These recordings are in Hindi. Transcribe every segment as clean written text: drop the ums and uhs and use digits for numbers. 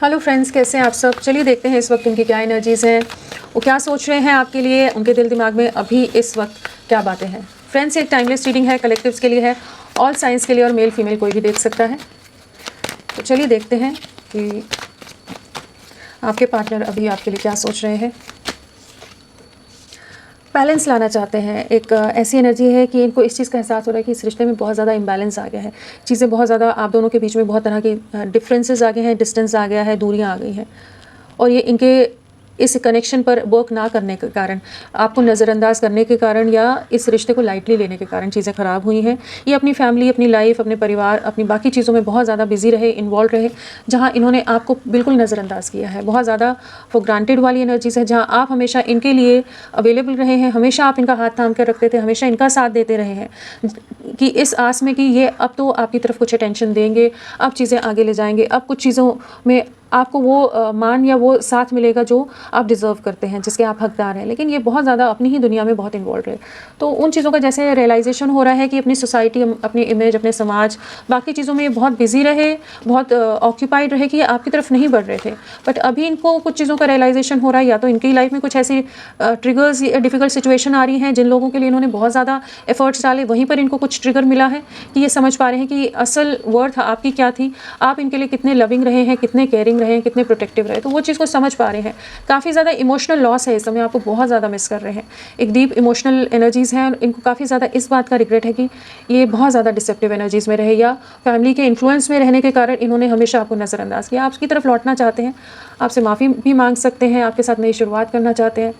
हेलो फ्रेंड्स, कैसे हैं आप सब। चलिए देखते हैं इस वक्त उनकी क्या एनर्जीज़ हैं, वो क्या सोच रहे हैं आपके लिए, उनके दिल दिमाग में अभी इस वक्त क्या बातें हैं। फ्रेंड्स, एक टाइमलेस रीडिंग है, कलेक्टिव्स के लिए है, ऑल साइंस के लिए, और मेल फीमेल कोई भी देख सकता है। तो चलिए देखते हैं कि आपके पार्टनर अभी आपके लिए क्या सोच रहे हैं। बैलेंस लाना चाहते हैं। एक ऐसी एनर्जी है कि इनको इस चीज़ का एहसास हो रहा है कि इस रिश्ते में बहुत ज़्यादा इम्बैलेंस आ गया है। चीज़ें बहुत ज़्यादा आप दोनों के बीच में बहुत तरह की डिफरेंसेस आ गए हैं, डिस्टेंस आ गया है, दूरियां आ गई हैं। और ये इनके इस कनेक्शन पर वर्क ना करने के कारण, आपको नज़रअंदाज करने के कारण, या इस रिश्ते को लाइटली लेने के कारण चीज़ें ख़राब हुई हैं। ये अपनी फैमिली, अपनी लाइफ, अपने परिवार, अपनी बाकी चीज़ों में बहुत ज़्यादा बिजी रहे, इन्वॉल्व रहे, जहाँ इन्होंने आपको बिल्कुल नज़रअंदाज किया है। बहुत ज़्यादा फॉर ग्रांटेड वाली एनर्जीज़ है, जहाँ आप हमेशा इनके लिए अवेलेबल रहे हैं, हमेशा आप इनका हाथ थाम कर रखते थे, हमेशा इनका साथ देते रहे हैं, कि इस आस में कि ये अब तो आपकी तरफ कुछ अटेंशन देंगे, अब चीज़ें आगे ले जाएंगे, अब कुछ चीज़ों में आपको वो मान या वो साथ मिलेगा जो आप डिज़र्व करते हैं, जिसके आप हकदार हैं। लेकिन ये बहुत ज़्यादा अपनी ही दुनिया में बहुत इन्वॉल्व रहे। तो उन चीज़ों का जैसे रियलाइजेशन हो रहा है कि अपनी सोसाइटी, अपनी इमेज, अपने समाज, बाकी चीज़ों में ये बहुत बिजी रहे, बहुत ऑक्यूपाइड रहे कि ये आपकी तरफ नहीं बढ़ रहे थे। बट अभी इनको कुछ चीज़ों का रियलाइजेशन हो रहा है, या तो इनकी लाइफ में कुछ ऐसी ट्रिगर्स या डिफ़िकल्ट सिचुएशन आ रही हैं जिन लोगों के लिए इन्होंने बहुत ज़्यादा एफर्ट्स डाले, वहीं पर इनको कुछ ट्रिगर मिला है कि ये समझ पा रहे हैं कि असल वर्थ आपकी क्या थी, आप इनके लिए कितने लविंग रहे हैं, कितने केयरिंग रहे हैं, कितने प्रोटेक्टिव रहे। तो वो चीज़ को समझ पा रहे हैं। काफ़ी ज़्यादा इमोशनल लॉस है इस समय, आपको बहुत ज़्यादा मिस कर रहे हैं। एक डीप इमोशनल एनर्जीज़ हैं, इनको काफ़ी ज़्यादा इस बात का रिग्रेट है कि ये बहुत ज़्यादा डिसेप्टिव एनर्जीज़ में रहे, या फैमिली के इन्फ्लुएंस में रहने के कारण इन्होंने हमेशा आपको नज़रअंदाज किया। आपकी तरफ लौटना चाहते हैं, आपसे माफ़ी भी मांग सकते हैं, आपके साथ नई शुरुआत करना चाहते हैं।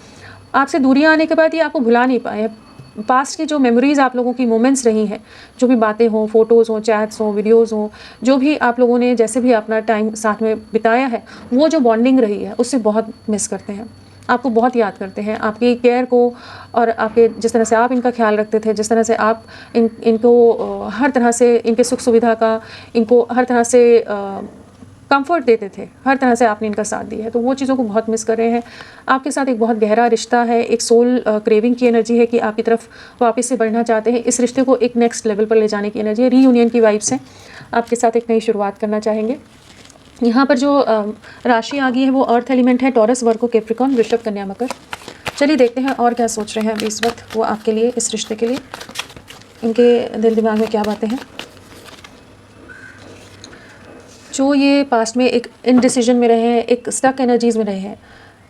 आपसे दूरियां आने के बाद ये आपको भुला नहीं पाए। पास्ट की जो मेमोरीज़ आप लोगों की मोमेंट्स रही हैं, जो भी बातें हों, फ़ोटोज़ हों, चैट्स हों, वीडियोज़ हों, जो भी आप लोगों ने जैसे भी अपना टाइम साथ में बिताया है, वो जो बॉन्डिंग रही है, उससे बहुत मिस करते हैं। आपको बहुत याद करते हैं, आपकी केयर को, और आपके जिस तरह से आप इनका ख्याल रखते थे, जिस तरह से आप इनको हर तरह से इनके सुख सुविधा का, इनको हर तरह से कंफर्ट देते थे, हर तरह से आपने इनका साथ दिया है। तो वो चीज़ों को बहुत मिस कर रहे हैं। आपके साथ एक बहुत गहरा रिश्ता है, एक सोल क्रेविंग की एनर्जी है कि आपकी तरफ वापस से बढ़ना चाहते हैं। इस रिश्ते को एक नेक्स्ट लेवल पर ले जाने की एनर्जी है, रीयूनियन की वाइब्स हैं, आपके साथ एक नई शुरुआत करना चाहेंगे। यहाँ पर जो राशि आ गई है वो अर्थ एलिमेंट है, टॉरस, वर्गो, कैप्रिकॉर्न, वृषभ, कन्या, मकर। चलिए देखते हैं और क्या सोच रहे हैं अभी इस वक्त वो आपके लिए, इस रिश्ते के लिए, इनके दिल दिमाग में क्या बातें हैं। जो ये पास्ट में एक इनडिसीजन में रहे हैं, एक स्टक एनर्जीज़ में रहे हैं,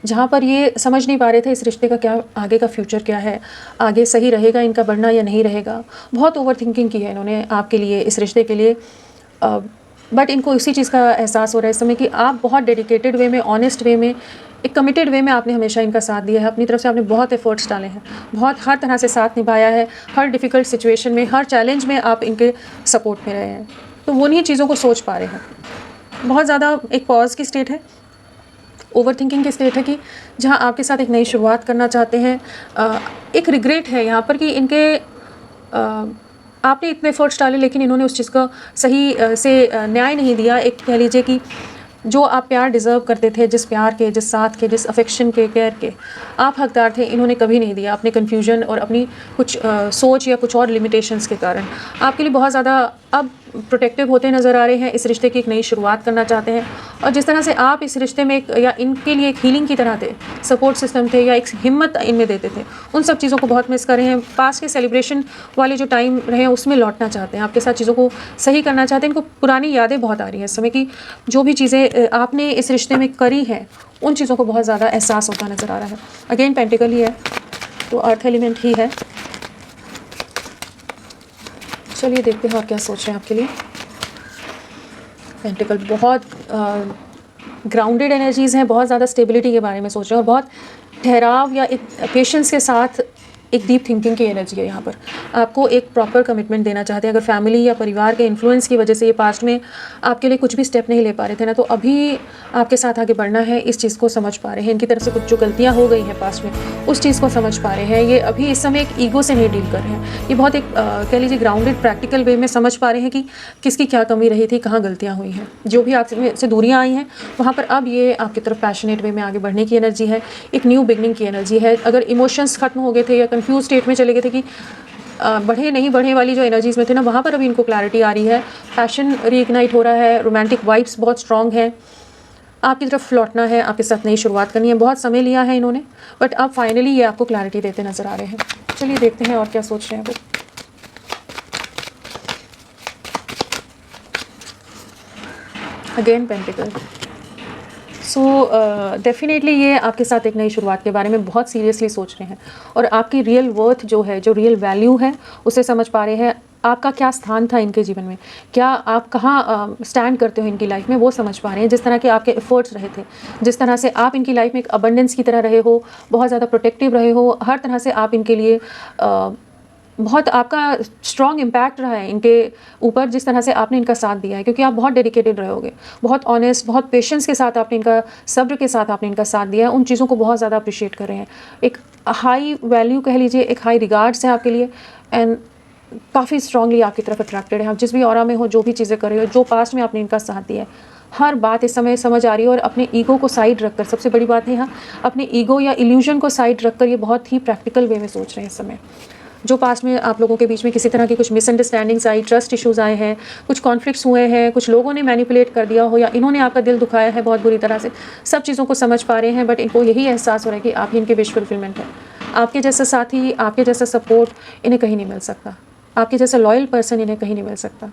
जहाँ पर ये समझ नहीं पा रहे थे इस रिश्ते का क्या आगे का फ्यूचर क्या है, आगे सही रहेगा इनका बढ़ना या नहीं रहेगा। बहुत ओवर थिंकिंग की है इन्होंने आपके लिए, इस रिश्ते के लिए। बट इनको इसी चीज़ का एहसास हो रहा है इस समय कि आप बहुत डेडिकेटेड वे में, ऑनेस्ट वे में, एक कमिटेड वे में आपने हमेशा इनका साथ दिया है। अपनी तरफ से आपने बहुत एफर्ट्स डाले हैं, बहुत हर तरह से साथ निभाया है, हर डिफ़िकल्ट सिचुएशन में, हर चैलेंज में आप इनके सपोर्ट में रहे हैं। तो वो उन्हीं चीज़ों को सोच पा रहे हैं। बहुत ज़्यादा एक पॉज की स्टेट है, ओवर थिंकिंग की स्टेट है, कि जहाँ आपके साथ एक नई शुरुआत करना चाहते हैं। एक रिग्रेट है यहाँ पर कि इनके आपने इतने एफर्ट्स डाले, लेकिन इन्होंने उस चीज़ का सही से न्याय नहीं दिया। एक कह लीजिए कि जो आप प्यार डिज़र्व करते थे, जिस प्यार के, जिस साथ के, जिस अफेक्शन के, केयर के आप हकदार थे, इन्होंने कभी नहीं दिया। अपने कन्फ्यूजन और अपनी कुछ सोच या कुछ और लिमिटेशंस के कारण आपके लिए बहुत ज़्यादा अब प्रोटेक्टिव होते नज़र आ रहे हैं। इस रिश्ते की एक नई शुरुआत करना चाहते हैं, और जिस तरह से आप इस रिश्ते में या इनके लिए एक हीलिंग की तरह थे, सपोर्ट सिस्टम थे, या एक हिम्मत इनमें देते थे, उन सब चीज़ों को बहुत मिस कर रहे हैं। पास्ट के सेलिब्रेशन वाले जो टाइम रहे हैं उसमें लौटना चाहते हैं, आपके साथ चीज़ों को सही करना चाहते हैं। इनको पुरानी यादें बहुत आ रही हैं इस समय की, जो भी चीज़ें आपने इस रिश्ते में करी हैं, उन चीज़ों को बहुत ज़्यादा एहसास होता नज़र आ रहा है। अगेन पेंटिकल ही है, तो अर्थ एलिमेंट ही है। चलिए देखते हैं और क्या सोच रहे हैं आपके लिए। पेंटिकल बहुत ग्राउंडेड एनर्जीज़ हैं, बहुत ज़्यादा स्टेबिलिटी के बारे में सोच रहे हैं, और बहुत ठहराव या एक पेशेंस के साथ एक डीप थिंकिंग की एनर्जी है। यहाँ पर आपको एक प्रॉपर कमिटमेंट देना चाहते हैं। अगर फैमिली या परिवार के इन्फ्लुएंस की वजह से ये पास्ट में आपके लिए कुछ भी स्टेप नहीं ले पा रहे थे ना, तो अभी आपके साथ आगे बढ़ना है, इस चीज़ को समझ पा रहे हैं। इनकी तरफ से कुछ जो गलतियाँ हो गई हैं पास्ट में, उस चीज़ को समझ पा रहे हैं। ये अभी इस समय एक ईगो से नहीं डील कर रहे हैं, ये बहुत एक कह लीजिए ग्राउंडेड प्रैक्टिकल वे में समझ पा रहे हैं कि किसकी क्या कमी रही थी, कहाँ गलतियाँ हुई हैं, जो भी आपसे दूरियाँ आई हैं वहाँ पर अब ये आपकी तरफ पैशनेट वे में आगे बढ़ने की एनर्जी है, एक न्यू बिगनिंग की एनर्जी है। अगर इमोशंस खत्म हो गए थे या कन्फ्यूज स्टेट में चले गए थे कि बढ़े नहीं बढ़े वाली जो एनर्जीज़ में थे ना, वहाँ पर अभी इनको क्लैरिटी आ रही है। पैशन रीइग्नाइट हो रहा है, रोमांटिक वाइब्स बहुत स्ट्रॉन्ग है, आपकी तरफ लौटना है, आपके साथ नई शुरुआत करनी है। बहुत समय लिया है इन्होंने, बट अब फाइनली ये आपको क्लैरिटी देते नज़र आ रहे हैं। चलिए देखते हैं और क्या सोच रहे हैं वो। Again pentacle. सो डेफिनेटली ये आपके साथ एक नई शुरुआत के बारे में बहुत सीरियसली सोच रहे हैं और आपकी रियल वर्थ जो है, जो रियल वैल्यू है, उसे समझ पा रहे हैं। आपका क्या स्थान था इनके जीवन में, क्या आप कहाँ स्टैंड करते हो इनकी लाइफ में, वो समझ पा रहे हैं। जिस तरह के आपके एफर्ट्स रहे थे, जिस तरह से आप इनकी लाइफ में एक अबंडेंस की तरह रहे हो, बहुत ज़्यादा प्रोटेक्टिव रहे हो, हर तरह से आप इनके लिए बहुत आपका स्ट्रॉन्ग इम्पैक्ट रहा है इनके ऊपर, जिस तरह से आपने इनका साथ दिया है, क्योंकि आप बहुत डेडिकेटेड रहे होगे, बहुत ऑनेस्ट, बहुत पेशेंस के साथ आपने इनका, सब्र के साथ आपने इनका साथ दिया है। उन चीज़ों को बहुत ज़्यादा अप्रिशिएट कर रहे हैं। एक हाई वैल्यू कह लीजिए, एक हाई रिगार्ड्स है आपके लिए, एंड काफ़ी स्ट्रांगली आपकी तरफ अट्रैक्टेड है। आप जिस भी ऑरा में हो, जो भी चीज़ें कर रहे हो, जो पास्ट में आपने इनका साथ दिया है, हर बात इस समय समझ आ रही है। और अपने ईगो को साइड रखकर, सबसे बड़ी बात है यहाँ, अपने ईगो या इल्यूजन को साइड रखकर ये बहुत ही प्रैक्टिकल वे में सोच रहे हैं इस समय। जो पास्ट में आप लोगों के बीच में किसी तरह की कुछ मिसअंडरस्टैंडिंग्स आई, ट्रस्ट इश्यूज़ आए हैं, कुछ कॉन्फ्लिक्ट्स हुए हैं, कुछ लोगों ने मैनिपुलेट कर दिया हो या इन्होंने आपका दिल दुखाया है बहुत बुरी तरह से, सब चीज़ों को समझ पा रहे हैं। बट इनको यही एहसास हो रहा है कि आप ही इनके विश फुलफिलमेंट है। आपके जैसा साथी, आपके जैसा सपोर्ट इन्हें कहीं नहीं मिल सकता। आपके जैसा लॉयल पर्सन इन्हें कहीं नहीं मिल सकता।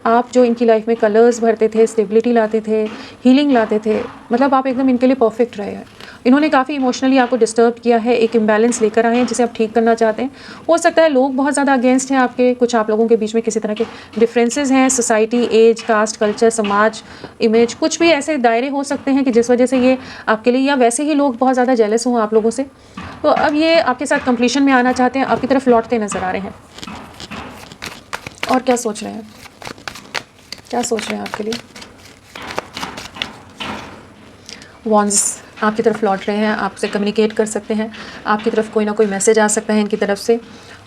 आप जो इनकी लाइफ में कलर्स भरते थे, स्टेबिलिटी लाते थे, हीलिंग लाते थे, मतलब आप एकदम इनके लिए परफेक्ट रहे हैं। इन्होंने काफ़ी इमोशनली आपको डिस्टर्ब किया है, एक इम्बैलेंस लेकर आए हैं जिसे आप ठीक करना चाहते हैं। हो सकता है लोग बहुत ज़्यादा अगेंस्ट हैं आपके, कुछ आप लोगों के बीच में किसी तरह के डिफरेंसेस हैं, सोसाइटी, एज, कास्ट, कल्चर, समाज, इमेज, कुछ भी ऐसे दायरे हो सकते हैं कि जिस वजह से ये आपके लिए, या वैसे ही लोग बहुत ज़्यादा जेलस हों आप लोगों से। तो अब ये आपके साथ कंप्लीशन में आना चाहते हैं, आपकी तरफ लौटते नज़र आ रहे हैं। और क्या सोच रहे हैं, क्या सोच रहे हैं आपके लिए? वॉन्स आपकी तरफ लौट रहे हैं, आपसे कम्युनिकेट कर सकते हैं, आपकी तरफ कोई ना कोई मैसेज आ सकता है इनकी तरफ से।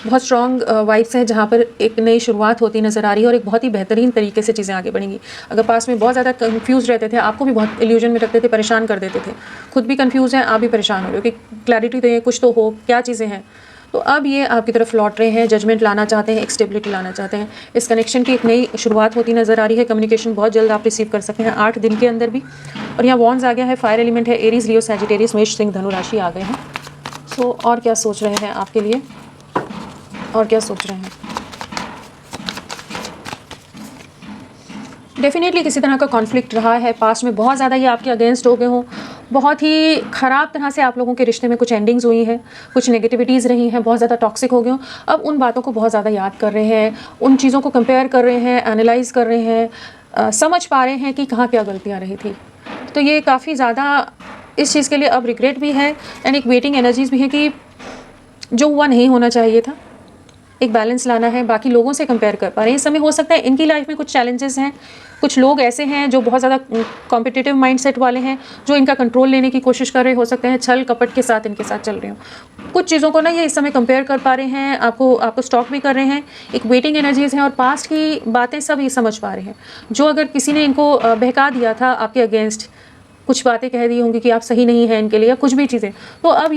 बहुत स्ट्रॉन्ग वाइब्स हैं जहाँ पर एक नई शुरुआत होती नज़र आ रही है और एक बहुत ही बेहतरीन तरीके से चीज़ें आगे बढ़ेंगी। अगर पास में बहुत ज़्यादा कंफ्यूज रहते थे, आपको भी बहुत इल्यूजन में रखते थे, परेशान कर देते थे, खुद भी कंफ्यूज हैं, आप भी परेशान हो रहे हो कि क्लैरिटी दें, कुछ तो हो, क्या चीज़ें हैं। तो अब ये आपकी तरफ लौट रहे हैं, जजमेंट लाना चाहते हैं, एक स्टेबिलिटी लाना चाहते हैं। इस कनेक्शन की एक नई शुरुआत होती नज़र आ रही है। कम्युनिकेशन बहुत जल्द आप रिसीव कर सकते हैं, 8 दिन के अंदर भी। और यहाँ वॉन्स आ गया है, फायर एलिमेंट है, एरीज, लियो, सैजिटेरियस, मेष, सिंह, धनु राशि आ गए हैं। तो और क्या सोच रहे हैं आपके लिए, और क्या सोच रहे हैं? डेफिनेटली किसी तरह का कॉन्फ्लिक्ट रहा है पास्ट में, बहुत ज़्यादा ये आपके अगेंस्ट हो गए हों, बहुत ही ख़राब तरह से आप लोगों के रिश्ते में कुछ एंडिंग्स हुई हैं, कुछ नेगेटिविटीज़ रही हैं, बहुत ज़्यादा टॉक्सिक हो गए हों। अब उन बातों को बहुत ज़्यादा याद कर रहे हैं, उन चीज़ों को कंपेयर कर रहे हैं, एनालाइज़ कर रहे हैं, समझ पा रहे हैं कि कहाँ क्या गलतियाँ रही थी। तो ये काफ़ी ज़्यादा इस चीज़ के लिए अब रिग्रेट भी है, एंड एक वेटिंग एनर्जीज़ भी है कि जो हुआ नहीं होना चाहिए था, एक बैलेंस लाना है, बाकी लोगों से कंपेयर कर पा रहे हैं। इस समय हो सकता है इनकी लाइफ में कुछ चैलेंजेस हैं, कुछ लोग ऐसे हैं जो बहुत ज़्यादा कॉम्पिटिटिव माइंडसेट वाले हैं, जो इनका कंट्रोल लेने की कोशिश कर रहे हो सकते हैं, छल कपट के साथ इनके साथ चल रहे हो। कुछ चीज़ों को ना ये इस समय कंपेयर कर पा रहे हैं, आपको स्टॉक भी कर रहे हैं, एक वेटिंग एनर्जीज़ हैं, और पास्ट की बातें सब ये समझ पा रहे हैं। जो अगर किसी ने इनको बहका दिया था आपके अगेंस्ट, कुछ बातें कह दी होंगी कि आप सही नहीं हैं इनके लिए, या कुछ भी चीज़ें, तो अब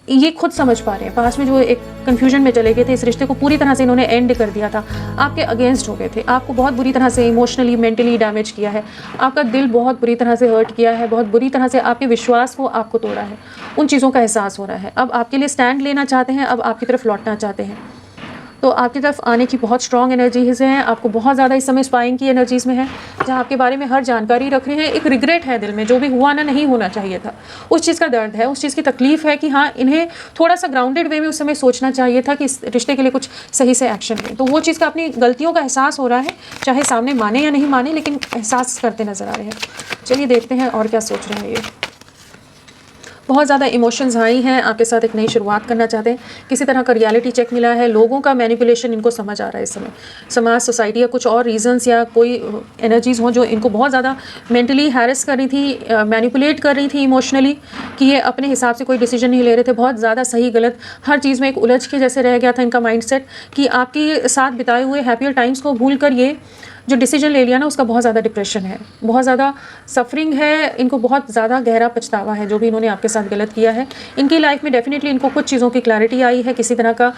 ये खुद समझ पा रहे हैं। पास में जो एक कन्फ्यूजन में चले गए थे, इस रिश्ते को पूरी तरह से इन्होंने एंड कर दिया था, आपके अगेंस्ट हो गए थे, आपको बहुत बुरी तरह से इमोशनली, मेंटली डैमेज किया है, आपका दिल बहुत बुरी तरह से हर्ट किया है, बहुत बुरी तरह से आपके विश्वास को आपको तोड़ा है। उन चीज़ों का एहसास हो रहा है। अब आपके लिए स्टैंड लेना चाहते हैं, अब आपकी तरफ लौटना चाहते हैं। तो आपकी तरफ आने की बहुत स्ट्रॉन्ग एनर्जीज़ हैं, आपको बहुत ज़्यादा इस समय स्पाइंग की एनर्जीज़ में है, जहाँ आपके बारे में हर जानकारी रख रहे हैं। एक रिग्रेट है दिल में, जो भी हुआ ना, नहीं होना चाहिए था, उस चीज़ का दर्द है, उस चीज़ की तकलीफ़ है कि हाँ, इन्हें थोड़ा सा ग्राउंडेड वे में उस समय सोचना चाहिए था कि इस रिश्ते के लिए कुछ सही से एक्शन लें। तो वो चीज़ का, अपनी गलतियों का एहसास हो रहा है, चाहे सामने माने या नहीं माने, लेकिन एहसास करते नज़र आ रहे हैं। चलिए देखते हैं और क्या सोच रहे हैं ये। बहुत ज़्यादा इमोशंस हाई हैं, आपके साथ एक नई शुरुआत करना चाहते हैं, किसी तरह का रियलिटी चेक मिला है, लोगों का मैनिपुलेशन इनको समझ आ रहा है इस समय, समाज, सोसाइटी या कुछ और रीजंस या कोई एनर्जीज़ हों जो इनको बहुत ज़्यादा मेंटली हैरेस कर रही थी, मैनिपुलेट कर रही थी इमोशनली, कि ये अपने हिसाब से कोई डिसीजन नहीं ले रहे थे, बहुत ज़्यादा सही गलत हर चीज़ में एक उलझ के जैसे रह गया था इनका माइंडसेट, कि आपके साथ बिताए हुए हैप्पियर टाइम्स को भूल कर ये जो डिसीजन ले लिया ना, उसका बहुत ज़्यादा डिप्रेशन है, बहुत ज़्यादा सफरिंग है, इनको बहुत ज़्यादा गहरा पछतावा है जो भी इन्होंने आपके साथ गलत किया है। इनकी लाइफ में डेफिनेटली इनको कुछ चीज़ों की क्लैरिटी आई है, किसी तरह का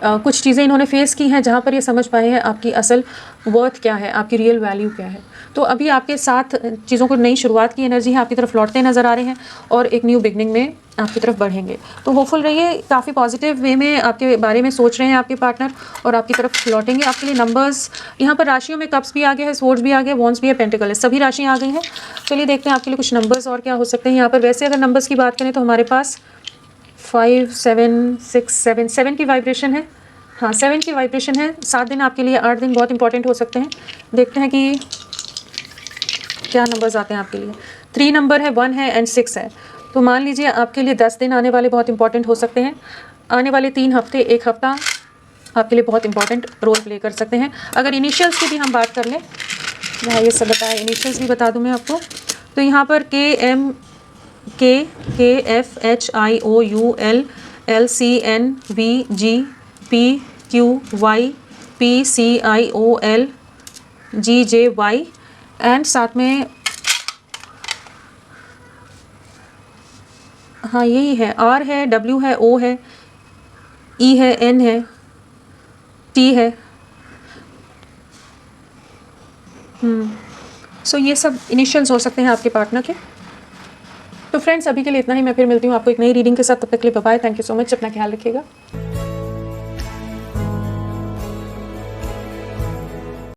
कुछ चीज़ें इन्होंने फेस की हैं जहाँ पर ये समझ पाए हैं आपकी असल वर्थ क्या है, आपकी रियल वैल्यू क्या है। तो अभी आपके साथ चीज़ों को नई शुरुआत की एनर्जी है, आपकी तरफ लौटते नज़र आ रहे हैं और एक न्यू बिगनिंग में आपकी तरफ बढ़ेंगे। तो होपफुल रहिए, काफ़ी पॉजिटिव वे में आपके बारे में सोच रहे हैं आपके पार्टनर और आपकी तरफ लौटेंगे। आपके लिए नंबर्स यहाँ पर राशियों में कप्स भी आ गया है, स्वॉर्ड्स भी आ गया है, वॉन्ड्स भी है, पेंटिकल है, सभी राशियाँ आ गई हैं। चलिए देखते हैं आपके लिए कुछ नंबर्स और क्या हो सकते हैं यहाँ पर। वैसे अगर नंबर्स की बात करें तो हमारे पास 5, 7, 6, 7 की वाइब्रेशन है। हाँ, 7 की वाइब्रेशन है। 7 दिन आपके लिए, 8 दिन बहुत इंपॉर्टेंट हो सकते हैं। देखते हैं कि क्या नंबर्स आते हैं आपके लिए। 3 नंबर है, 1 है एंड 6 है। तो मान लीजिए आपके लिए 10 दिन आने वाले बहुत इंपॉर्टेंट हो सकते हैं। आने वाले 3 हफ्ते, 1 हफ्ता आपके लिए बहुत इंपॉर्टेंट रोल प्ले कर सकते हैं। अगर इनिशियल्स की भी हम बात कर लें, यहाँ ये सब बताया, इनिशियल्स भी बता दूँ मैं आपको। तो यहाँ पर KFHIOUL LCNVG PQY PCIOL GJY and साथ में हाँ यही है, R है, W है, O है, E है, N है, T है। सो ये सब इनिशियल्स हो सकते हैं आपके पार्टनर के। तो फ्रेंड्स, अभी के लिए इतना ही। मैं फिर मिलती हूँ आपको एक नई रीडिंग के साथ। तब तक के लिए bye bye. Thank you so much. अपना ख्याल रखिएगा।